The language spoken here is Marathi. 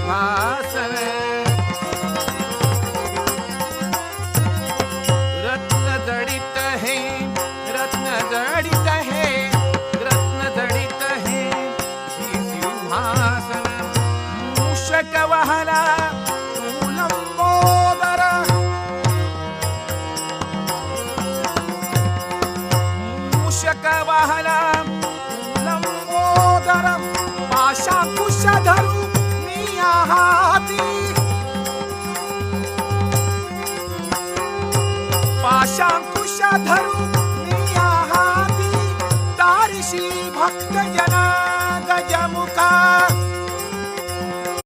सिंहासन रत्न जडित हे रत्न जडित हे रत्न जडित हे श्री सिंहासन मूषक वाहला लंबोदर मूषक वाहला लंबोदर पाशाकुश धरू निया हाती पाशाकुश धरू